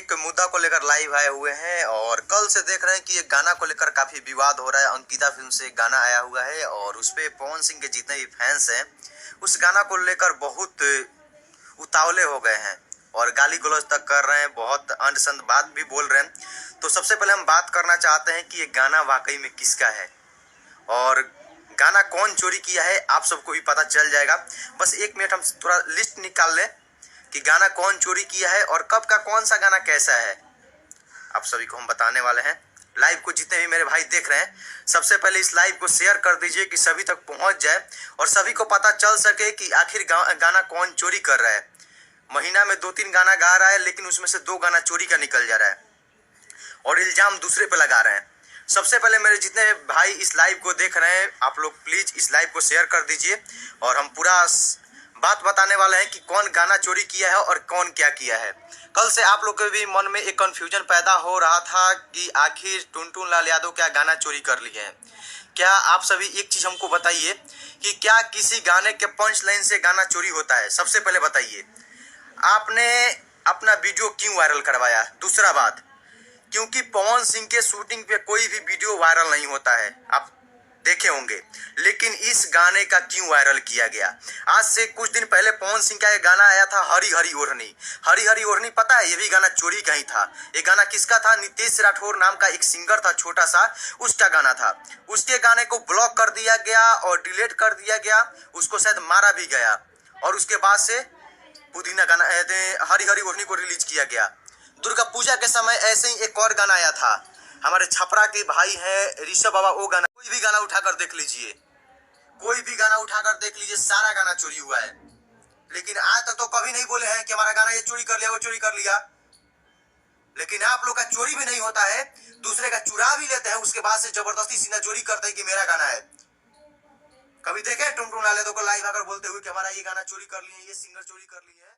एक मुद्दा को लेकर लाइव आए हुए हैं और कल से देख रहे हैं कि एक गाना को लेकर काफी विवाद हो रहा है। अंकिता फिल्म से एक गाना आया हुआ है और उसपे पवन सिंह के जितने भी फैंस हैं उस गाना को लेकर बहुत उतावले हो गए हैं और गाली गलौज तक कर रहे हैं, बहुत अंधसंध बात भी बोल रहे हैं। तो सबसे पहले हम बात करना चाहते हैं कि ये गाना वाकई में किसका है और गाना कौन चोरी किया है। आप सबको भी पता चल जाएगा। बस एक मिनट हम थोड़ा लिस्ट निकाल लें कि गाना कौन चोरी किया है और कब का कौन सा गाना कैसा है, आप सभी को हम बताने वाले हैं। लाइव को जितने भी मेरे भाई देख रहे हैं, सबसे पहले इस लाइव को शेयर कर दीजिए कि सभी तक पहुंच जाए और सभी को पता चल सके कि आखिर गाना कौन चोरी कर रहा है। महीना में 2-3 गाना गा रहा है लेकिन उसमें से 2 गाना चोरी का निकल जा रहा है और इल्जाम दूसरे पे लगा रहे हैं। सबसे पहले मेरे जितने भाई इस लाइव को देख रहे हैं, आप लोग प्लीज इस लाइव को शेयर कर दीजिए और हम पूरा बात बताने वाले हैं कि कौन गाना चोरी किया है और कौन क्या किया है। कल से आप लोग के भी मन में एक कंफ्यूजन पैदा हो रहा था कि आखिर टुनटुन लाल यादव क्या गाना चोरी कर लिए हैं। क्या आप सभी एक चीज हमको बताइए कि क्या किसी गाने के पंच लाइन से गाना चोरी होता है? सबसे पहले बताइए, आपने अपना वीडियो क्यों वायरल करवाया? दूसरा बात, क्योंकि पवन सिंह के शूटिंग पे कोई भी वीडियो वायरल नहीं होता है, आप देखे होंगे, लेकिन इस गाने का क्यों वायरल किया गया? आज से कुछ दिन पहले पवन सिंह का एक गाना आया था, हरी हरी ओढ़नी। हरी हरी ओढ़नी पता है, ये भी गाना चोरी का ही था। ये गाना किसका था? नितेश राठौर नाम का एक सिंगर था छोटा सा, उसका गाना था। उसके गाने को ब्लॉक कर दिया गया और डिलीट कर दिया गया, उसको शायद मारा भी गया और उसके बाद से पुदीना गाना हरी हरी ओढ़नी को रिलीज किया गया। दुर्गा पूजा के समय ऐसे ही एक और गाना आया था, हमारे छपरा के भाई हैं ऋषभ बाबा, वो गाना, कोई भी गाना उठाकर देख लीजिए, कोई भी गाना उठाकर देख लीजिए, सारा गाना चोरी हुआ है। लेकिन आज तक तो कभी नहीं बोले हैं कि हमारा गाना ये चोरी कर लिया, वो चोरी कर लिया। लेकिन आप लोग का चोरी भी नहीं होता है, दूसरे का चुरा भी लेते हैं, उसके बाद से जबरदस्ती सीना चोरी करते हैं कि मेरा गाना है। कभी देखे टुनटुन लाल यादव को लाइव आकर बोलते हुए कि हमारा ये गाना चोरी कर लिए, ये सिंगर चोरी कर लिए है?